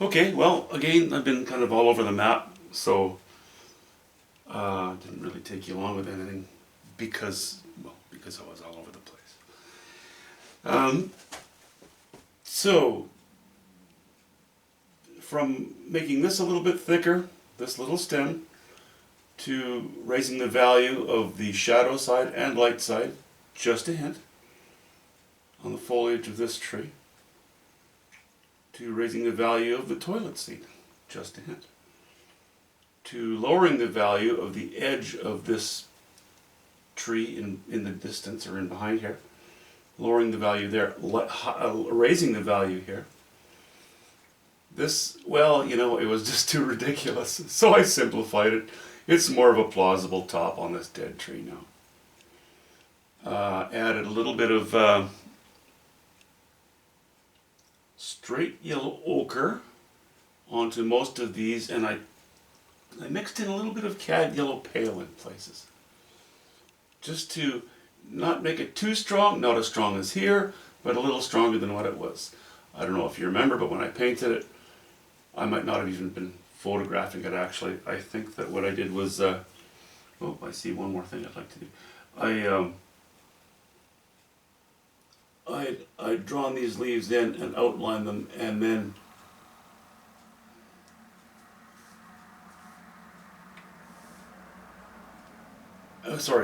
Okay, well, again, I've been kind of all over the map, so didn't really take you along with anything because I was all over the place. Um, so, from making this a little bit thicker, this little stem, to raising the value of the shadow side and light side, just a hint, on the foliage of this tree, to raising the value of the toilet seat, just a hint, to lowering the value of the edge of this tree in the distance or in behind here, lowering the value there, raising the value here. This, well, it was just too ridiculous, so I simplified it. It's more of a plausible top on this dead tree now. Added a little bit of straight yellow ochre onto most of these, and I mixed in a little bit of cad yellow pale in places, just to not make it too strong, not as strong as here, but a little stronger than what it was. I don't know if you remember, but when I painted it, I might not have even been photographing it actually. I think that what I did was, I see one more thing I'd like to do. I'd drawn these leaves in and outlined them, and then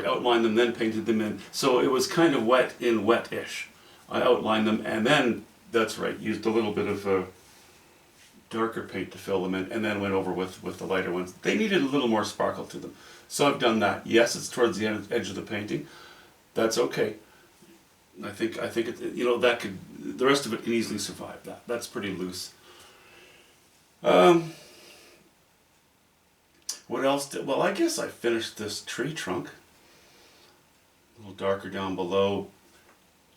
outlined them, then painted them in. So it was kind of wet-ish. I outlined them, and then, that's right, used a little bit of darker paint to fill them in, and then went over with the lighter ones. They needed a little more sparkle to them. So I've done that. Yes, it's towards the edge of the painting. That's okay. I think it, that could, the rest of it can easily survive that. That's pretty loose. What else well, I guess I finished this tree trunk. A little darker down below.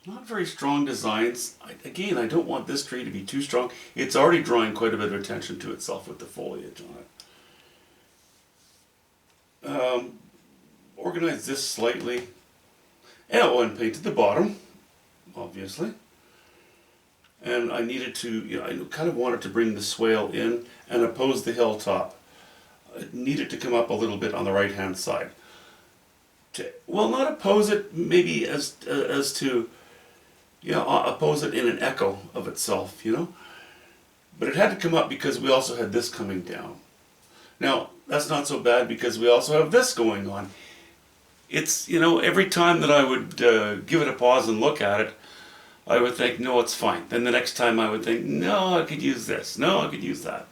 Not very strong designs. Again, I don't want this tree to be too strong. It's already drawing quite a bit of attention to itself with the foliage on it. Organized this slightly. And painted the bottom, obviously. And I needed to, I kind of wanted to bring the swale in and oppose the hilltop. It needed to come up a little bit on the right-hand side. Not oppose it, maybe as to, oppose it in an echo of itself, But it had to come up because we also had this coming down. Now, that's not so bad because we also have this going on. It's, every time that I would give it a pause and look at it, I would think, no, it's fine. Then the next time I would think, no, I could use this. No, I could use that.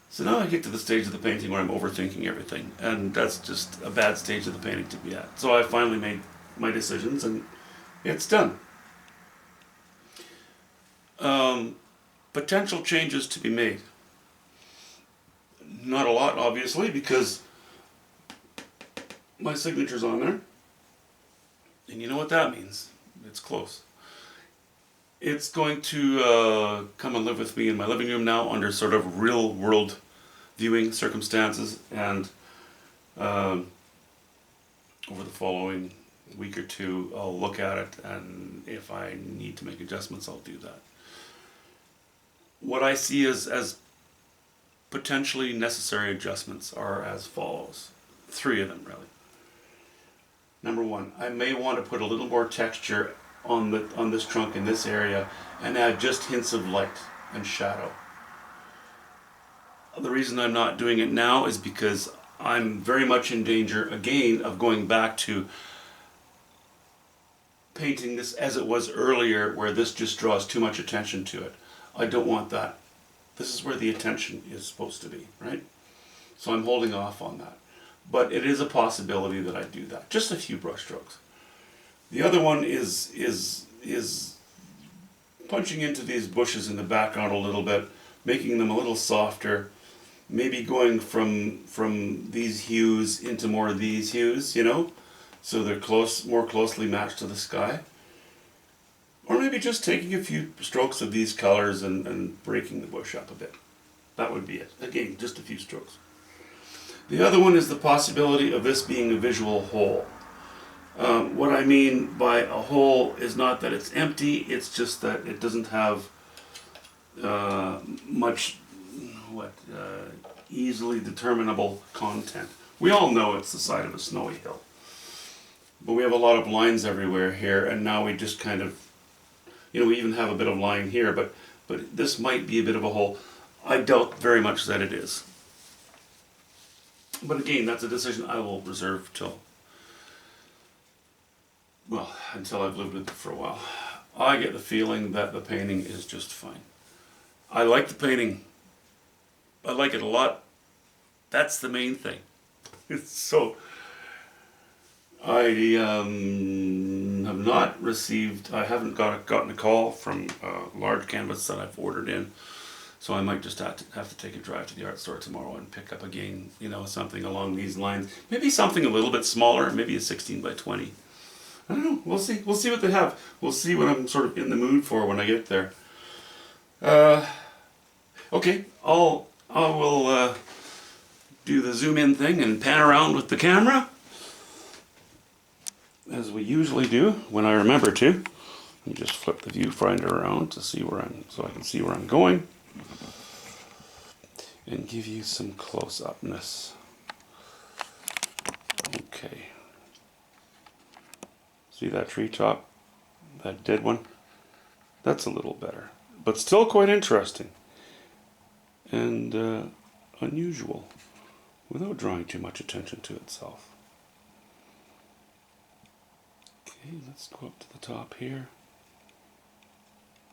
So now I get to the stage of the painting where I'm overthinking everything. And that's just a bad stage of the painting to be at. So I finally made my decisions and it's done. Potential changes to be made. Not a lot, obviously, because my signature's on there. And you know what that means. It's close. It's going to come and live with me in my living room now under sort of real world viewing circumstances, and over the following week or two I'll look at it, and if I need to make adjustments I'll do that. What I see as potentially necessary adjustments are as follows. 3 of them really. Number 1, I may want to put a little more texture on this trunk in this area and add just hints of light and shadow. The reason I'm not doing it now is because I'm very much in danger again of going back to painting this as it was earlier, where this just draws too much attention to it. I don't want that. This is where the attention is supposed to be, right? So I'm holding off on that. But it is a possibility that I do that. Just a few brush strokes. The other one is punching into these bushes in the background a little bit, making them a little softer, maybe going from these hues into more of these hues, so they're more closely matched to the sky. Or maybe just taking a few strokes of these colors and breaking the bush up a bit. That would be it. Again, just a few strokes. The other one is the possibility of this being a visual whole. What I mean by a whole is not that it's empty, it's just that it doesn't have much easily determinable content. We all know it's the side of a snowy hill, but we have a lot of lines everywhere here, and now we just kind of, we even have a bit of line here, but this might be a bit of a hole. I doubt very much that it is. But again, that's a decision I will reserve until I've lived with it for a while. I get the feeling that the painting is just fine. I like the painting. I like it a lot. That's the main thing. So, I I haven't gotten a call from a large canvas that I've ordered in. So I might just have to take a drive to the art store tomorrow and pick up again, something along these lines. Maybe something a little bit smaller, maybe a 16 by 20. I don't know. We'll see. We'll see what they have. We'll see what I'm sort of in the mood for when I get there. Okay, I will do the zoom in thing and pan around with the camera, as we usually do when I remember to. Let me just flip the viewfinder around to see so I can see where I'm going, and give you some close-upness. Okay. See that treetop? That dead one? That's a little better, but still quite interesting and unusual, without drawing too much attention to itself. Okay, let's go up to the top here.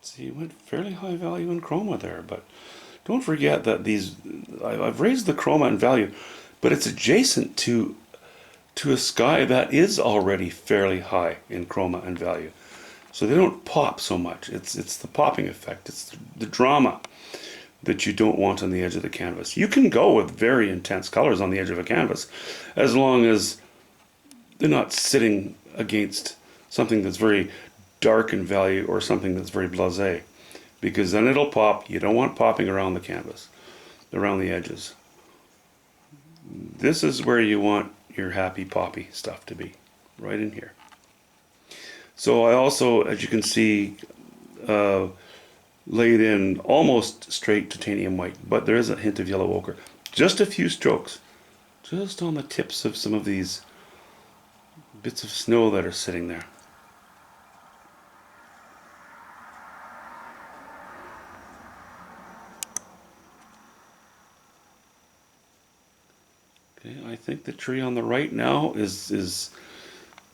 See, it went fairly high value in chroma there, but don't forget that I've raised the chroma in value, but it's adjacent to a sky that is already fairly high in chroma and value. So they don't pop so much. It's the popping effect. It's the drama that you don't want on the edge of the canvas. You can go with very intense colors on the edge of a canvas, as long as they're not sitting against something that's very dark in value or something that's very blasé, because then it'll pop. You don't want popping around the canvas, around the edges. This is where you want your happy poppy stuff to be, right in here. So I also, as you can see, laid in almost straight titanium white, but there is a hint of yellow ochre. Just a few strokes, just on the tips of some of these bits of snow that are sitting there. Okay, I think the tree on the right now is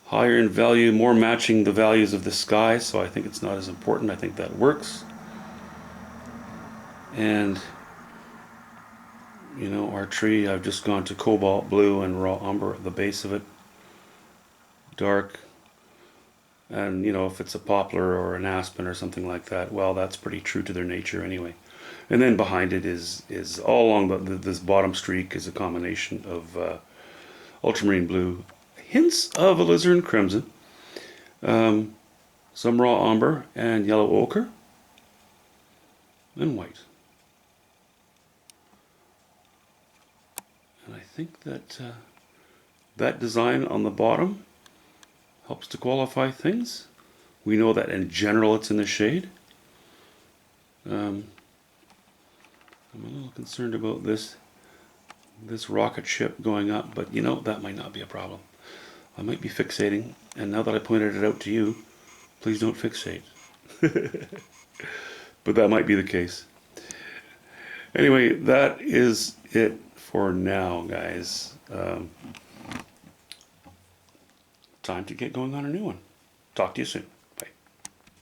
higher in value, more matching the values of the sky, so I think it's not as important. I think that works. And our tree, I've just gone to cobalt blue and raw umber at the base of it, dark. And if it's a poplar or an aspen or something like that, well, that's pretty true to their nature anyway. And then behind it is all along this bottom streak is a combination of ultramarine blue, hints of alizarin crimson, some raw umber and yellow ochre, and white. And I think that that design on the bottom helps to qualify things. We know that in general it's in the shade. I'm a little concerned about this rocket ship going up, but that might not be a problem. I might be fixating, and now that I pointed it out to you, please don't fixate. But that might be the case. Anyway, that is it for now, guys. Time to get going on a new one. Talk to you soon.